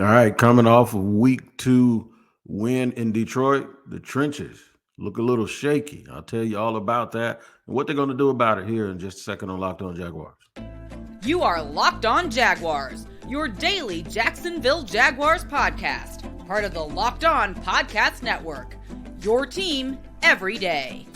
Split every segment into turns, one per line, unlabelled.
All right, coming off of week 2 win in Detroit, the trenches look a little shaky. I'll tell you all about that and what they're going to do about it here in just a second on Locked On Jaguars.
You are Locked On Jaguars, your daily Jacksonville Jaguars podcast, part of the Locked On Podcast Network. Your team every day.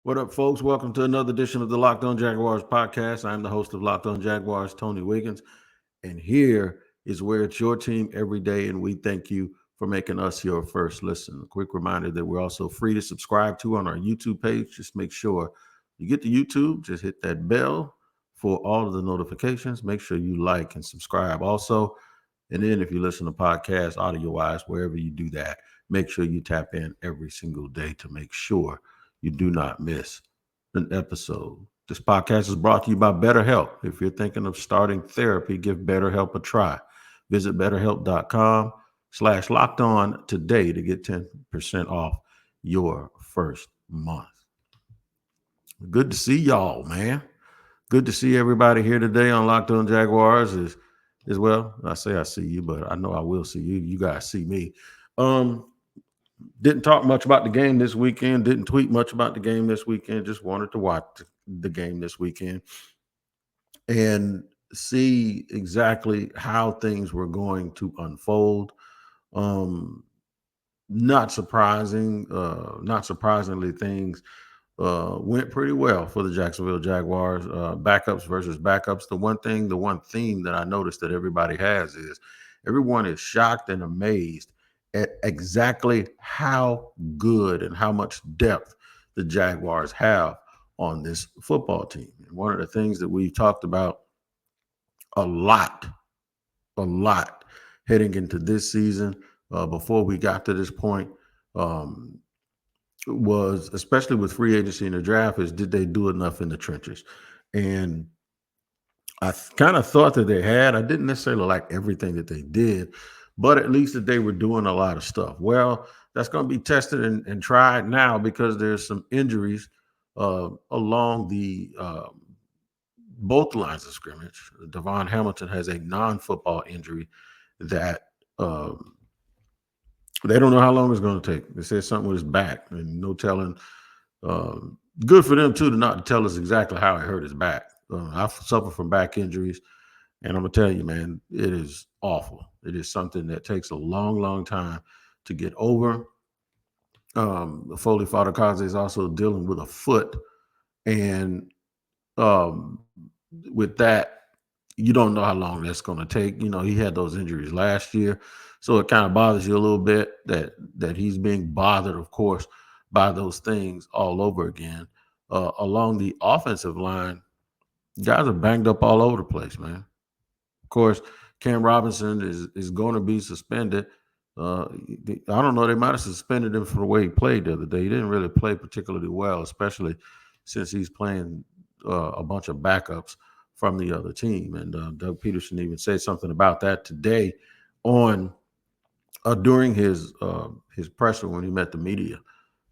What up, folks? Welcome to another edition of the Locked On Jaguars podcast. I'm the host of Locked On Jaguars, Tony Wiggins, and here is where it's your team every day, and we thank you for making us your first listen. A quick reminder that we're also free to subscribe to on our YouTube page. Just make sure you get to YouTube, just hit that bell for all of the notifications. Make sure you like and subscribe also. And then if you listen to podcasts audio-wise, wherever you do that, make sure you tap in every single day to make sure you do not miss an episode. This podcast is brought to you by BetterHelp. If you're thinking of starting therapy, give BetterHelp a try. Visit BetterHelp.com/lockedon today to get 10% off your first month. Good to see y'all, man. Good to see everybody here today on Locked On Jaguars as well. I say I see you, but I know I will see you. You guys see me. Didn't talk much about the game this weekend. Didn't tweet much about the game this weekend. Just wanted to watch the game this weekend and see exactly how things were going to unfold. Not surprisingly, things went pretty well for the Jacksonville Jaguars. Backups versus backups. The one theme that I noticed that everybody has is everyone is shocked and amazed at exactly how good and how much depth the Jaguars have on this football team. And one of the things that we've talked about a lot heading into this season before we got to this point was, especially with free agency and the draft, is did they do enough in the trenches? And I kind of thought that they had. I didn't necessarily like everything that they did, but at least that they were doing a lot of stuff. Well, that's going to be tested and tried now because there's some injuries along the both lines of scrimmage. Devon Hamilton has a non-football injury that they don't know how long it's going to take. They said something with his back, and no telling. Good for them, too, to not tell us exactly how he hurt his back. I've suffered from back injuries, and I'm going to tell you, man, it is awful. It is something that takes a long, long time to get over. Foley Fatukasi is also dealing with a foot, and with that, you don't know how long that's going to take. You know, he had those injuries last year, so it kind of bothers you a little bit that he's being bothered, of course, by those things all over again. Along the offensive line, guys are banged up all over the place, man. Of course, Cam Robinson is going to be suspended. I don't know. They might have suspended him for the way he played the other day. He didn't really play particularly well, especially since he's playing a bunch of backups from the other team. And Doug Peterson even said something about that today on during his presser when he met the media.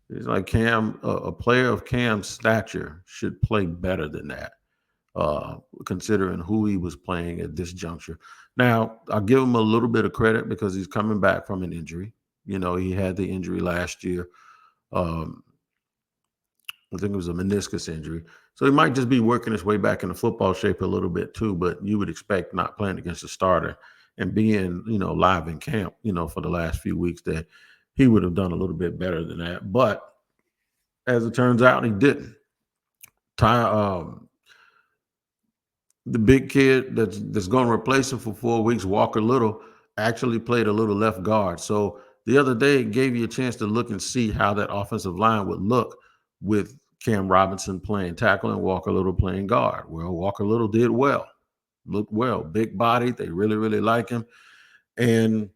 He's like, Cam, a player of Cam's stature should play better than that, considering who he was playing at this juncture. Now, I'll give him a little bit of credit because he's coming back from an injury. You know, he had the injury last year. I think it was a meniscus injury. So he might just be working his way back into football shape a little bit too, but you would expect not playing against a starter and being, live in camp, for the last few weeks that he would have done a little bit better than that. But as it turns out, he didn't. The big kid that's going to replace him for 4 weeks, Walker Little, actually played a little left guard. So the other day it gave you a chance to look and see how that offensive line would look with Cam Robinson playing tackle and Walker Little playing guard. Well, Walker Little did well, looked well, big body. They really, really like him. And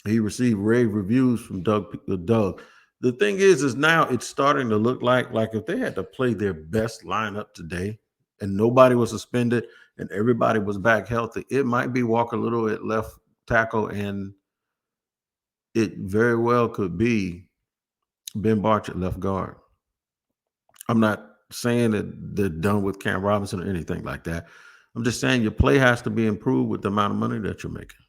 he received rave reviews from Doug. The thing is now it's starting to look like if they had to play their best lineup today and nobody was suspended and everybody was back healthy, it might be Walker Little at left tackle, and it very well could be Ben Barch at left guard. I'm not saying that they're done with Cam Robinson or anything like that. I'm just saying your play has to be improved with the amount of money that you're making.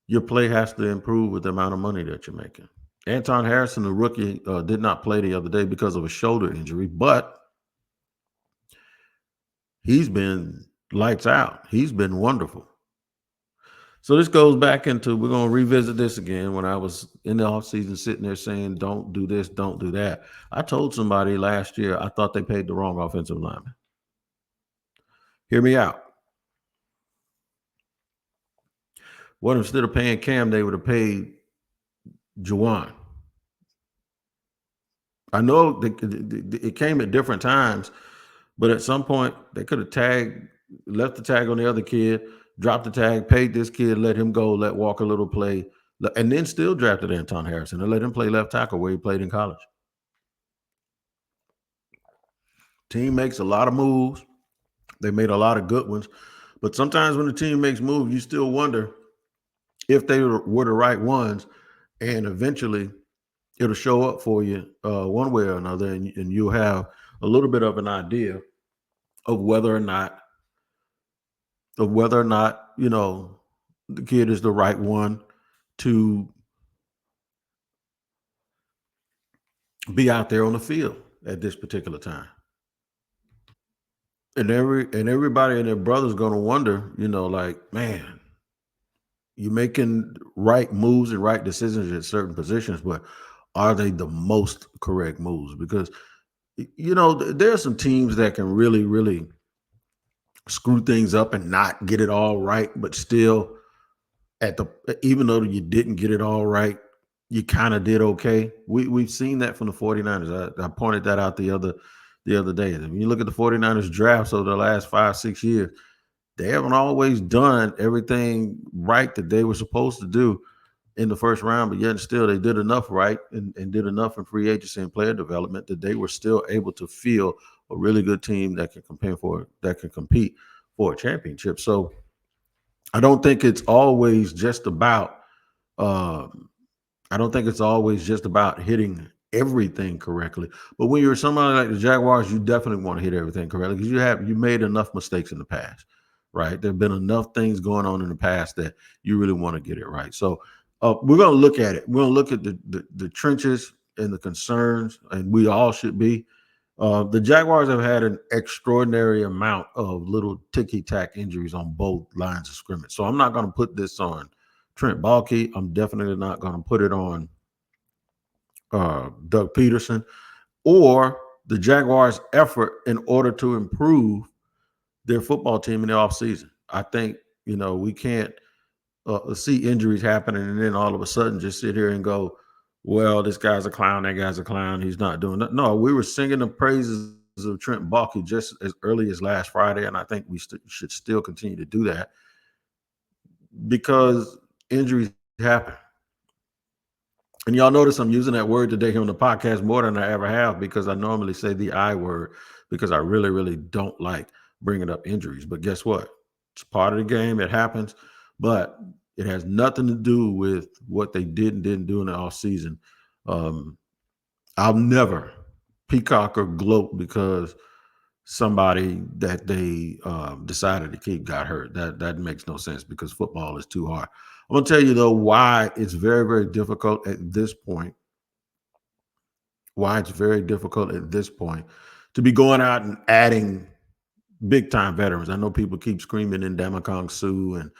Your play has to improve with the amount of money that you're making. Anton Harrison, the rookie, did not play the other day because of a shoulder injury, but he's been lights out. He's been wonderful. So this goes back into, we're going to revisit this again. When I was in the offseason sitting there saying, don't do this, don't do that. I told somebody last year I thought they paid the wrong offensive lineman. Hear me out. What, instead of paying Cam, they would have paid Juwan. I know it came at different times, but at some point they could have left the tag on the other kid, dropped the tag, paid this kid, let him go, let Walker Little play, and then still drafted Anton Harrison and let him play left tackle where he played in college. Team makes a lot of moves. They made a lot of good ones. But sometimes when the team makes moves, you still wonder if they were the right ones. And eventually it'll show up for you one way or another. And you'll have a little bit of an idea of whether or not, the kid is the right one to be out there on the field at this particular time. And everybody and their brother's gonna wonder, like, man, you're making right moves and right decisions at certain positions, but are they the most correct moves? Because there are some teams that can really, really screw things up and not get it all right, but still even though you didn't get it all right, you kind of did okay. We've seen that from the 49ers. I pointed that out the other day. And when you look at the 49ers drafts over the last 5-6 years, they haven't always done everything right that they were supposed to do in the first round, but yet and still they did enough right and did enough in free agency and player development that they were still able to field a really good team that can compete for a championship. So I don't think it's always just about hitting everything correctly. But when you're somebody like the Jaguars, you definitely want to hit everything correctly because you made enough mistakes in the past, right? There have been enough things going on in the past that you really want to get it right. So we're going to look at it. We're going to look at the trenches and the concerns, and we all should be. The Jaguars have had an extraordinary amount of little ticky-tack injuries on both lines of scrimmage. So I'm not going to put this on Trent Baalke. I'm definitely not going to put it on Doug Peterson or the Jaguars' effort in order to improve their football team in the offseason. I think, we can't see injuries happening and then all of a sudden just sit here and go, well, this guy's a clown, that guy's a clown, he's not doing that. No, we were singing the praises of Trent Baalke just as early as last Friday, and I think we should still continue to do that because injuries happen. And y'all notice I'm using that word today here on the podcast more than I ever have because I normally say the I word because I really, really don't like bringing up injuries. But guess what? It's part of the game. It happens. But it has nothing to do with what they did and didn't do in the offseason. I'll never peacock or gloat because somebody that they decided to keep got hurt. That makes no sense because football is too hard. I'm going to tell you, though, why it's very, very difficult at this point. Why it's very difficult at this point to be going out and adding big-time veterans. I know people keep screaming in Ndamukong Suh, and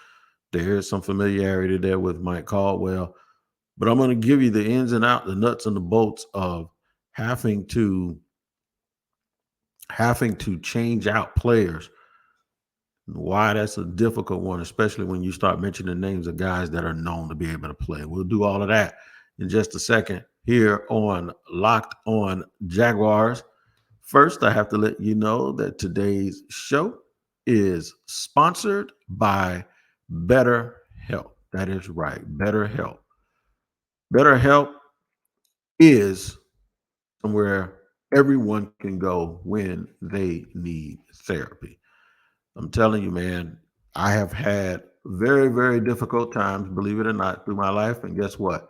there is some familiarity there with Mike Caldwell. But I'm going to give you the ins and outs, the nuts and the bolts of having to change out players. Why that's a difficult one, especially when you start mentioning names of guys that are known to be able to play. We'll do all of that in just a second here on Locked On Jaguars. First, I have to let you know that today's show is sponsored by BetterHelp. That is right, BetterHelp. BetterHelp is somewhere everyone can go when they need therapy. I'm telling you, man, I have had very, very difficult times, believe it or not, through my life. And guess what?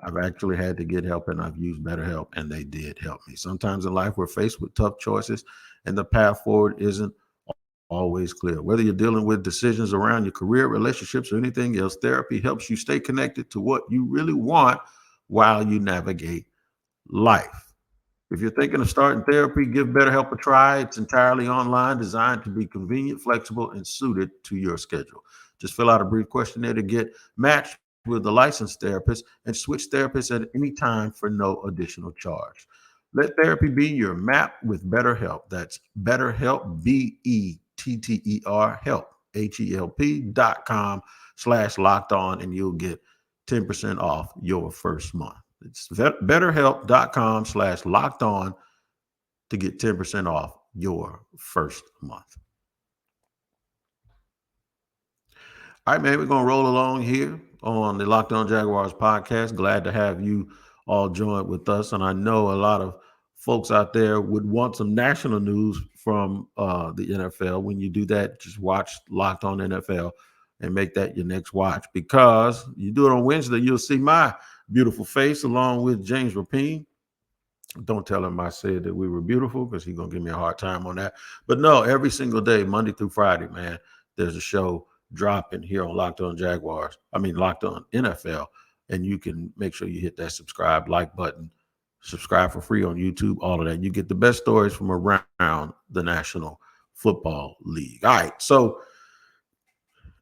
I've actually had to get help, and I've used BetterHelp, and they did help me. Sometimes in life, we're faced with tough choices, and the path forward isn't always clear. Whether you're dealing with decisions around your career, relationships, or anything else, therapy helps you stay connected to what you really want while you navigate life. If you're thinking of starting therapy, give BetterHelp a try. It's entirely online, designed to be convenient, flexible, and suited to your schedule. Just fill out a brief questionnaire to get matched with a licensed therapist and switch therapists at any time for no additional charge. Let therapy be your map with BetterHelp. That's BetterHelp, BetterHelp, HELP.com/locked on, and you'll get 10% off your first month. It's betterhelp.com/locked on to get 10% off your first month. All right, man, we're going to roll along here on the Locked On Jaguars podcast. Glad to have you all join with us. And I know a lot of folks out there would want some national news from the NFL. When you do that, just watch Locked On NFL and make that your next watch, because you do it on Wednesday, you'll see my beautiful face along with James Rapine. Don't tell him I said that we were beautiful, because he's going to give me a hard time on that. But no, every single day, Monday through Friday, man, there's a show dropping here on Locked On Jaguars. I mean, Locked On NFL. And you can make sure you hit that subscribe, like button, subscribe for free on YouTube, all of that. You get the best stories from around the National Football League. All right. So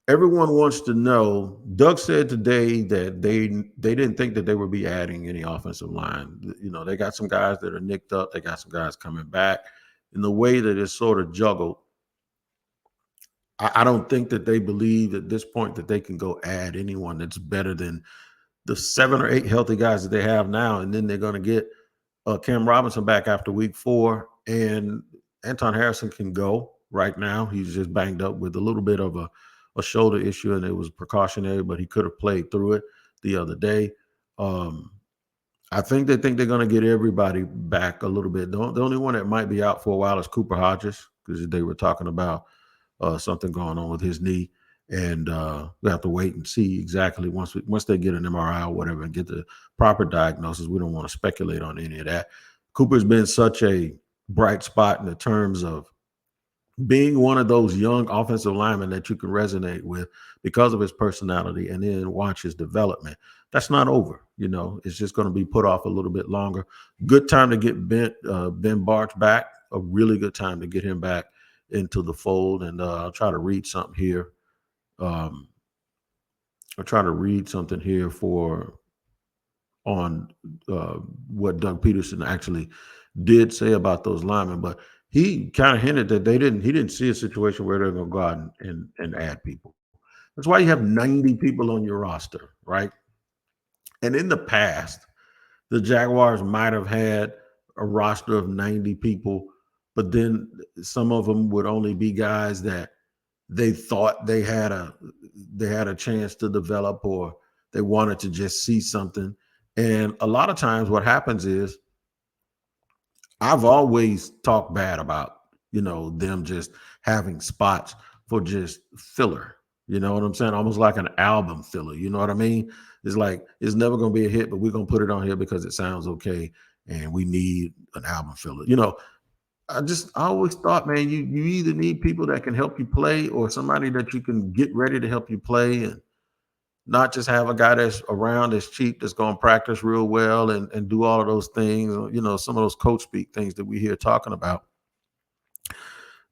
everyone wants to know, Doug said today that they didn't think that they would be adding any offensive line. You know, they got some guys that are nicked up. They got some guys coming back. In the way that it's sort of juggled, I don't think that they believe at this point that they can go add anyone that's better than the 7 or 8 healthy guys that they have now. And then they're going to get Cam Robinson back after week 4. And Anton Harrison can go right now. He's just banged up with a little bit of a shoulder issue, and it was precautionary, but he could have played through it the other day. I think they're going to get everybody back a little bit. The only one that might be out for a while is Cooper Hodges, because they were talking about something going on with his knee. And we have to wait and see exactly once they get an MRI or whatever and get the proper diagnosis. We don't want to speculate on any of that. Cooper's been such a bright spot in the terms of being one of those young offensive linemen that you can resonate with because of his personality, and then watch his development. That's not over. You know, it's just going to be put off a little bit longer. Good time to get Ben Bartch back. A really good time to get him back into the fold. And I'll try to read something here. I'll try to read something here on what Doug Peterson actually did say about those linemen, but he kind of hinted that he didn't see a situation where they're going to go out and add people. That's why you have 90 people on your roster, right? And in the past, the Jaguars might have had a roster of 90 people, but then some of them would only be guys that they thought they had a chance to develop, or they wanted to just see something. And a lot of times what happens is, I've always talked bad about, them just having spots for just filler. You know what I'm saying? Almost like an album filler. You know what I mean? It's like, it's never going to be a hit, but we're going to put it on here because it sounds okay, and we need an album filler. I always thought, man, you either need people that can help you play, or somebody that you can get ready to help you play, and not just have a guy that's around that's cheap, that's going to practice real well and do all of those things, some of those coach speak things that we hear talking about.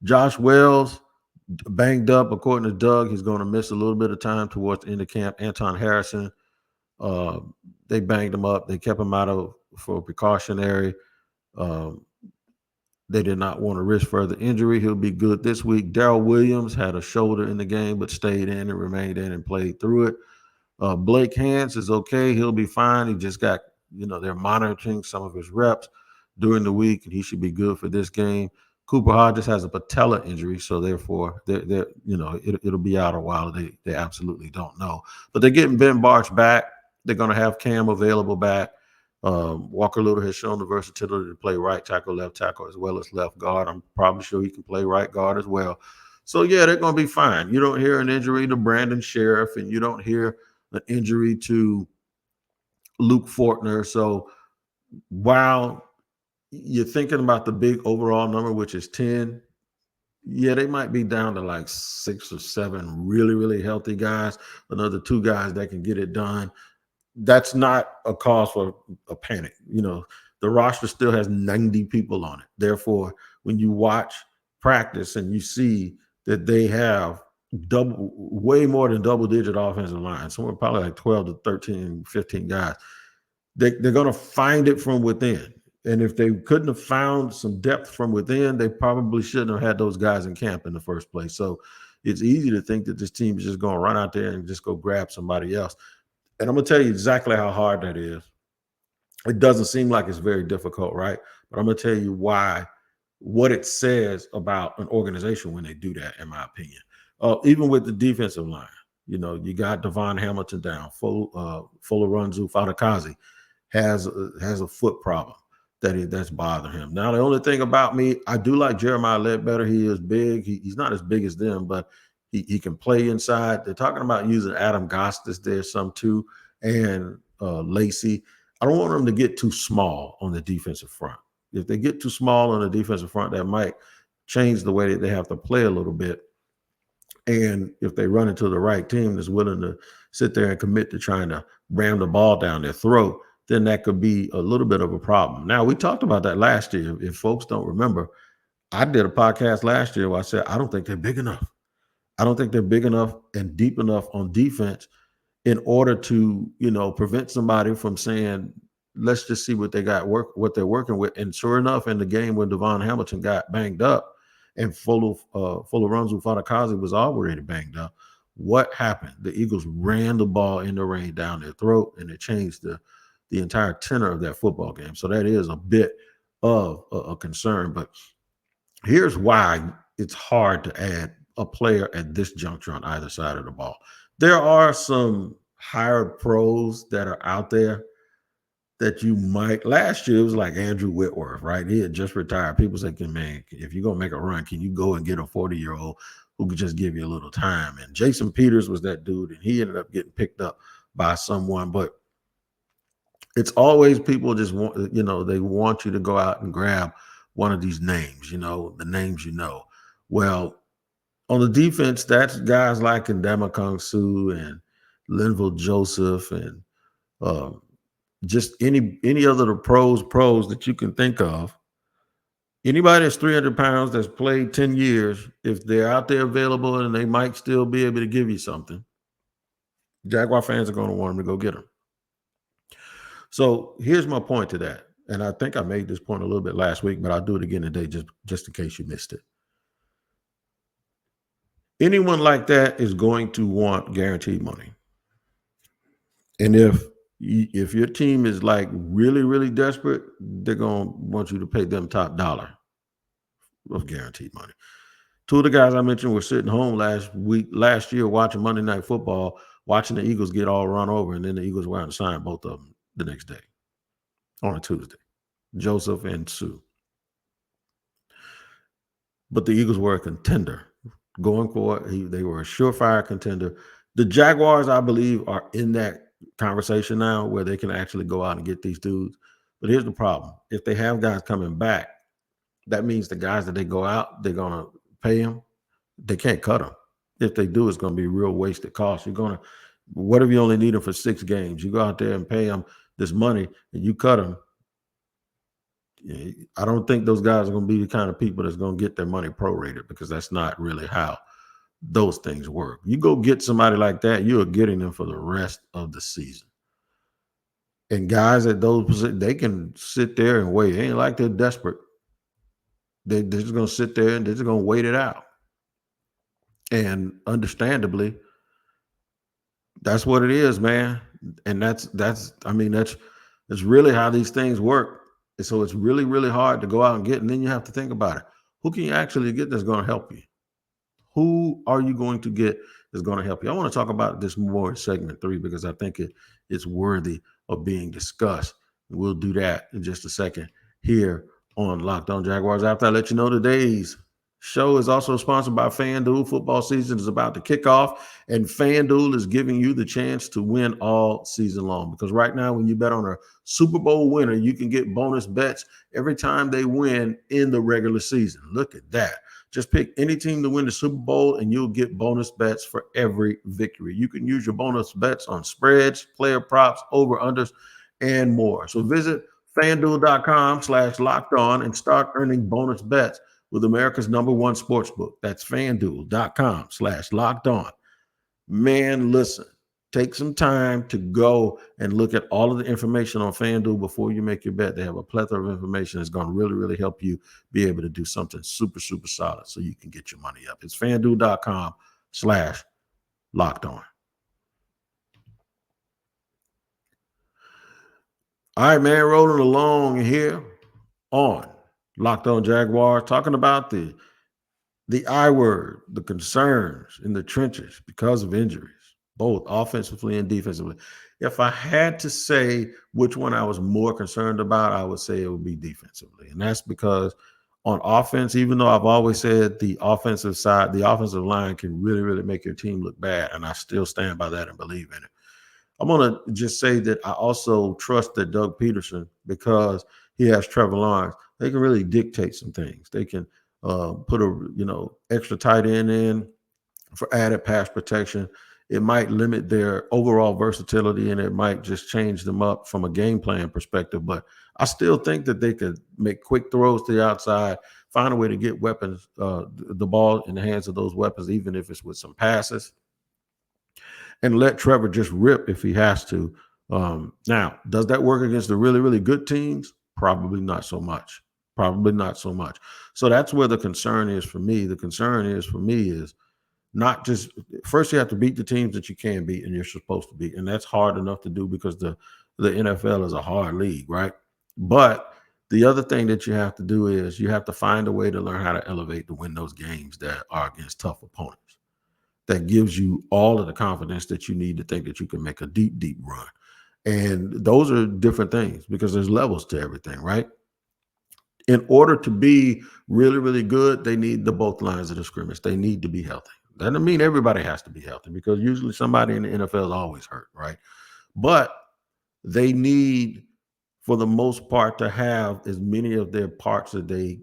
Josh Wells, banged up, according to Doug. He's going to miss a little bit of time towards the end of camp. Anton Harrison, they banged him up. They kept him out for precautionary. They did not want to risk further injury. He'll be good this week. Darrell Williams had a shoulder in the game, but stayed in and remained in and played through it. Blake Hance is okay. He'll be fine. He just got, they're monitoring some of his reps during the week, and he should be good for this game. Cooper Hodges has a patella injury, so therefore it'll be out a while. They absolutely don't know. But they're getting Ben Bartch back. They're going to have Cam available back. Walker Little has shown the versatility to play right tackle, left tackle, as well as left guard. I'm probably sure he can play right guard as well. So yeah, they're going to be fine. You don't hear an injury to Brandon Sheriff, and you don't hear an injury to Luke Fortner. So while you're thinking about the big overall number, which is 10, yeah, they might be down to like 6 or 7 really, really healthy guys, another 2 guys that can get it done. That's not a cause for a panic. The roster still has 90 people on it. Therefore, when you watch practice and you see that they have way more than double digit offensive line, somewhere probably like 12 to 13, 15 guys, they're going to find it from within. And if they couldn't have found some depth from within, they probably shouldn't have had those guys in camp in the first place. So it's easy to think that this team is just going to run out there and just go grab somebody else. And I'm going to tell you exactly how hard that is. It doesn't seem like it's very difficult, right? But I'm going to tell you what it says about an organization when they do that, in my opinion. Even with the defensive line, you got Devon Hamilton down, Fularunzu Fadakazi has a foot problem that's bothering him. Now, the only thing about me, I do like Jeremiah Ledbetter. He is big. He's not as big as them, but he can play inside. They're talking about using Adam Gostis there some too, and Lacey. I don't want them to get too small on the defensive front. If they get too small on the defensive front, that might change the way that they have to play a little bit. And if they run into the right team that's willing to sit there and commit to trying to ram the ball down their throat, then that could be a little bit of a problem. Now, we talked about that last year. If folks don't remember, I did a podcast last year where I said, I don't think they're big enough. I don't think they're big enough and deep enough on defense in order to, prevent somebody from saying, let's just see what they're working with. And sure enough, in the game when Devon Hamilton got banged up and Fularunzu Fadakazi was already banged up, what happened? The Eagles ran the ball in the rain down their throat, and it changed the entire tenor of that football game. So that is a bit of a concern. But here's why it's hard to add a player at this juncture on either side of the ball. There are some hired pros that are out there that you might. Last year, it was like Andrew Whitworth, right? He had just retired. People say, man, if you're going to make a run, can you go and get a 40-year-old who could just give you a little time? And Jason Peters was that dude, and he ended up getting picked up by someone. But it's always people just want, they want you to go out and grab one of these names, the names Well, on the defense, that's guys like Ndamukong Suh and Linval Joseph and just any other the pros that you can think of. Anybody that's 300 pounds that's played 10 years, if they're out there available and they might still be able to give you something, Jaguar fans are going to want them to go get them. So here's my point to that. And I think I made this point a little bit last week, but I'll do it again today just in case you missed it. Anyone like that is going to want guaranteed money. And if your team is like really, really desperate, they're going to want you to pay them top dollar of guaranteed money. 2 of the guys I mentioned were sitting home last year watching Monday Night Football, watching the Eagles get all run over, and then the Eagles went out and signed both of them the next day on a Tuesday, Joseph and Sue. But the Eagles were a contender. Going for it, they were a surefire contender. The Jaguars, I believe, are in that conversation now where they can actually go out and get these dudes. But here's the problem. If they have guys coming back, that means the guys that they go out, they're going to pay them. They can't cut them. If they do, it's going to be real wasted cost. What if you only need them for 6 games? You go out there and pay them this money and you cut them. I don't think those guys are going to be the kind of people that's going to get their money prorated, because that's not really how those things work. You go get somebody like that, you're getting them for the rest of the season. And guys at those positions, they can sit there and wait. It ain't like they're desperate. They're just going to sit there and they're just going to wait it out. And understandably, that's what it is, man. And that's really how these things work. And so it's really, really hard to go out and get. And then you have to think about it. Who can you actually get that's going to help you? Who are you going to get that's going to help you? I want to talk about this more in segment 3 because I think it's worthy of being discussed. We'll do that in just a second here on Locked On Jaguars after I let you know the days Show is also sponsored by FanDuel. Football season is about to kick off, and FanDuel is giving you the chance to win all season long. Because right now, when you bet on a Super Bowl winner, you can get bonus bets every time they win in the regular season. Look at that. Just pick any team to win the Super Bowl, and you'll get bonus bets for every victory. You can use your bonus bets on spreads, player props, over-unders, and more. So visit FanDuel.com/locked on and start earning bonus bets with America's #1 sports book. That's FanDuel.com/locked on. Man, listen, take some time to go and look at all of the information on FanDuel before you make your bet. They have a plethora of information that's going to really, really help you be able to do something super, super solid so you can get your money up. It's FanDuel.com/locked on. All right, man, rolling along here on Locked On Jaguars, talking about the I word, the concerns in the trenches because of injuries, both offensively and defensively. If I had to say which one I was more concerned about, I would say it would be defensively. And that's because on offense, even though I've always said the offensive side, the offensive line can really, really make your team look bad. And I still stand by that and believe in it. I'm going to just say that I also trust that Doug Peterson, because he has Trevor Lawrence, they can really dictate some things. They can put a extra tight end in for added pass protection. It might limit their overall versatility, and it might just change them up from a game plan perspective. But I still think that they could make quick throws to the outside, find a way to get weapons, the ball in the hands of those weapons, even if it's with some passes, and let Trevor just rip if he has to. Now, does that work against the really, really good teams? Probably not so much. Probably not so much. So that's where the concern is for me. The concern is for me is not just first you have to beat the teams that you can beat and you're supposed to beat, and that's hard enough to do because the NFL is a hard league, right? But the other thing that you have to do is you have to find a way to learn how to elevate to win those games that are against tough opponents. That gives you all of the confidence that you need to think that you can make a deep, deep run. And those are different things because there's levels to everything, right? In order to be really, really good, they need the both lines of the scrimmage. They need to be healthy. That doesn't mean everybody has to be healthy because usually somebody in the NFL is always hurt, right? But they need, for the most part, to have as many of their parts that they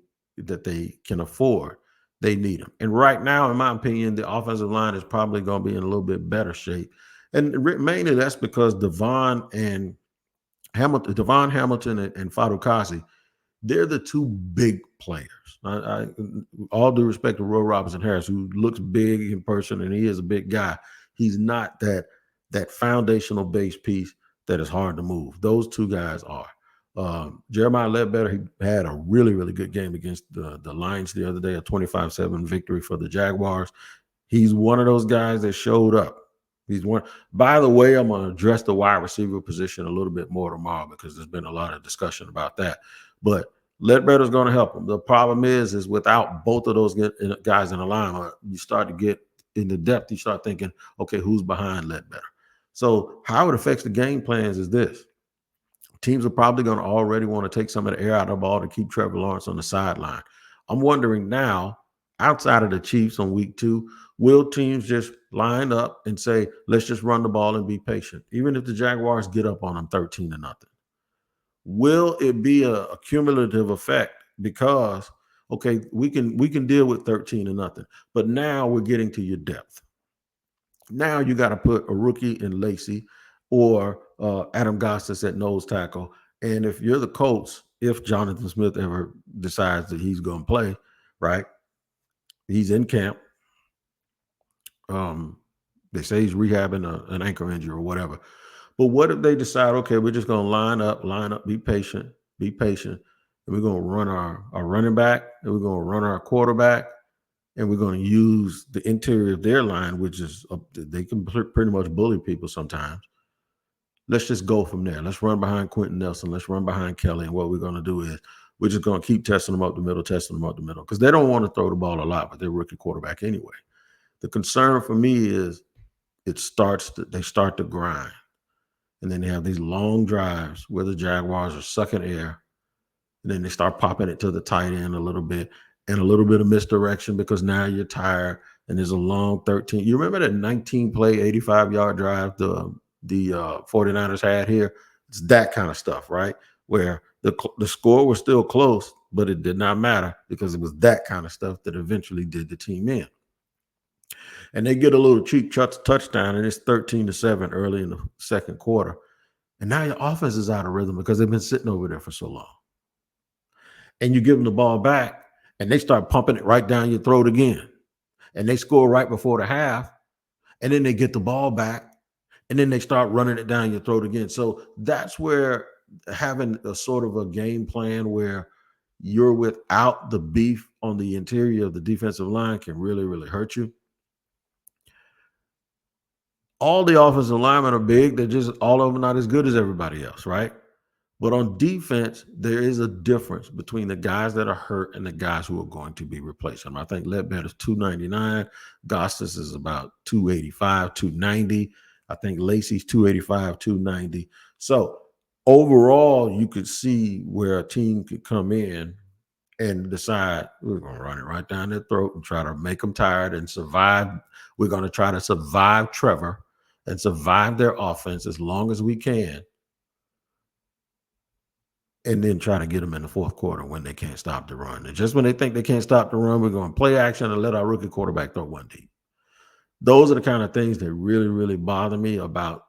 can afford. They need them. And right now, in my opinion, the offensive line is probably going to be in a little bit better shape. And mainly that's because Devon Hamilton and Fadukasi, they're the two big players. All due respect to Roy Robinson Harris, who looks big in person, and he is a big guy. He's not that foundational base piece that is hard to move. Those two guys are. Jeremiah Ledbetter, he had a really, really good game against the Lions the other day, a 25-7 victory for the Jaguars. He's one of those guys that showed up. He's one. By the way, I'm going to address the wide receiver position a little bit more tomorrow because there's been a lot of discussion about that. But Ledbetter's going to help him. The problem is without both of those guys in the line, you start to get into depth. You start thinking, okay, who's behind Ledbetter? So how it affects the game plans is this. Teams are probably going to already want to take some of the air out of the ball to keep Trevor Lawrence on the sideline. I'm wondering now, outside of the Chiefs on week 2, will teams just line up and say, let's just run the ball and be patient, even if the Jaguars get up on them 13-0? Will it be a cumulative effect? Because, okay, we can deal with 13-0, but now we're getting to your depth. Now you got to put a rookie in Lacey or Adam Gostis at nose tackle. And if you're the Colts, if Jonathan Smith ever decides that he's going to play, right? He's in camp. They say he's rehabbing an ankle injury or whatever. But what if they decide, okay, we're just going to line up, be patient, and we're going to run our running back, and we're going to run our quarterback, and we're going to use the interior of their line, which is they can pretty much bully people sometimes. Let's just go from there. Let's run behind Quentin Nelson. Let's run behind Kelly. And what we're going to do is we're just going to keep testing them up the middle, because they don't want to throw the ball a lot, but they're rookie quarterback anyway. The concern for me is they start to grind. And then they have these long drives where the Jaguars are sucking air. And then they start popping it to the tight end a little bit. and a little bit of misdirection because now you're tired and there's a long 13. You remember that 19 play, 85-yard drive the 49ers had here? It's that kind of stuff, right? Where the score was still close, but it did not matter because it was that kind of stuff that eventually did the team in. And they get a little cheap touchdown, and it's 13-7 early in the second quarter. And now your offense is out of rhythm because they've been sitting over there for so long. And you give them the ball back, and they start pumping it right down your throat again. And they score right before the half, and then they get the ball back, and then they start running it down your throat again. So that's where having a sort of a game plan where you're without the beef on the interior of the defensive line can really, really hurt you. All the offensive linemen are big. They're just all of them not as good as everybody else, right? But on defense, there is a difference between the guys that are hurt and the guys who are going to be replaced. I think Ledbetter's 299. Gostis is about 285, 290. I think Lacey's 285, 290. So overall, you could see where a team could come in and decide we're going to run it right down their throat and try to make them tired and survive. We're going to try to survive Trevor and survive their offense as long as we can, and then try to get them in the fourth quarter when they can't stop the run. And just when they think they can't stop the run, we're going to play action and let our rookie quarterback throw one deep. Those are the kind of things that really, really bother me about.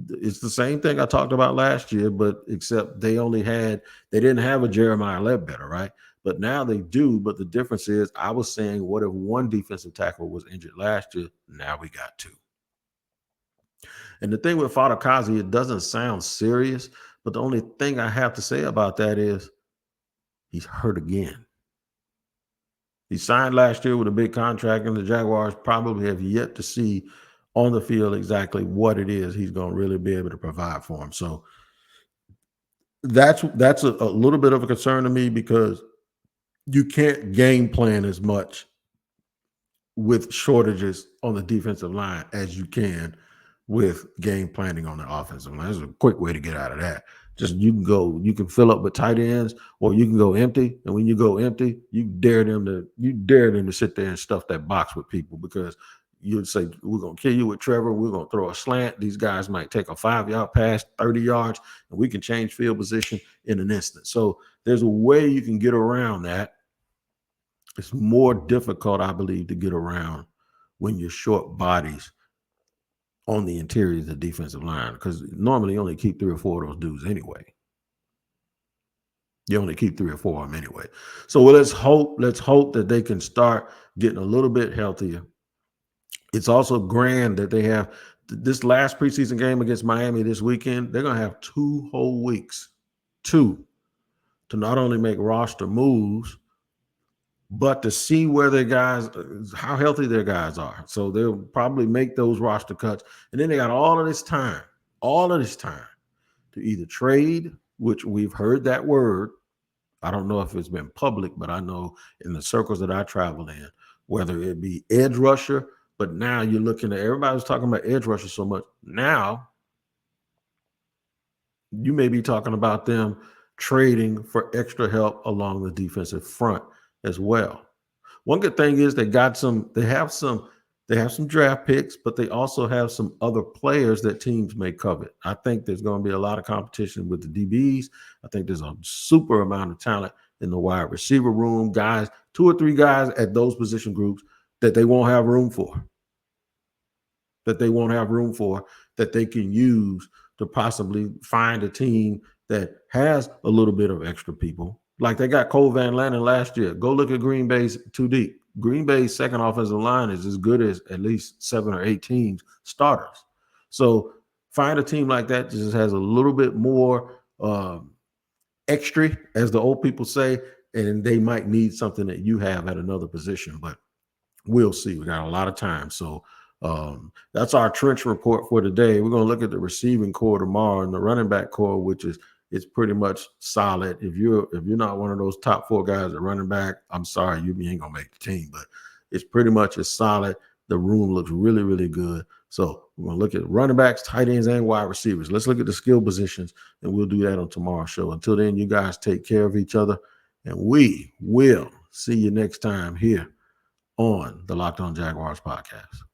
It's the same thing I talked about last year, but except they didn't have a Jeremiah Ledbetter, right? But now they do. But the difference is I was saying, what if one defensive tackle was injured last year? Now we got two. And the thing with Fadakazi, it doesn't sound serious, but the only thing I have to say about that is he's hurt again. He signed last year with a big contract, and the Jaguars probably have yet to see on the field exactly what it is he's going to really be able to provide for him. So that's a little bit of a concern to me because you can't game plan as much with shortages on the defensive line as you can with game planning on the offensive line. There's a quick way to get out of that. Just you can fill up with tight ends, or you can go empty. And when you go empty, you dare them to sit there and stuff that box with people, because you'd say, we're going to kill you with Trevor. We're going to throw a slant. These guys might take a 5-yard pass, 30 yards, and we can change field position in an instant. So there's a way you can get around that. It's more difficult, I believe, to get around when you're short bodies on the interior of the defensive line, because normally you only keep 3 or 4 of those dudes anyway. You only keep 3 or 4 of them anyway. So let's hope that they can start getting a little bit healthier. It's also grand that they have this last preseason game against Miami this weekend. They're going to have 2 whole weeks, to not only make roster moves, but to see where their guys, how healthy their guys are. So they'll probably make those roster cuts. And then they got all of this time to either trade, which we've heard that word. I don't know if it's been public, but I know in the circles that I travel in, whether it be edge rusher, but now you're looking at, everybody was talking about edge rusher so much. Now you may be talking about them trading for extra help along the defensive front as well. One good thing is they have some draft picks, but they also have some other players that teams may covet. I think there's going to be a lot of competition with the DBs. I think there's a super amount of talent in the wide receiver room, guys, 2 or 3 guys at those position groups that they won't have room for, that they can use to possibly find a team that has a little bit of extra people. Like they got Cole Van Lannon last year. Go look at Green Bay's 2 deep. Green Bay's second offensive line is as good as at least 7 or 8 teams starters. So find a team like that that just has a little bit more extra, as the old people say, and they might need something that you have at another position. But we'll see. We got a lot of time. So that's our trench report for today. We're going to look at the receiving core tomorrow and the running back core, which is it's pretty much solid. If you're not one of those top 4 guys at running back, I'm sorry, you ain't gonna make the team. But it's pretty much as solid. The room looks really, really good. So we're gonna look at running backs, tight ends, and wide receivers. Let's look at the skill positions, and we'll do that on tomorrow's show. Until then, you guys take care of each other, and we will See you next time here on the Locked On Jaguars podcast.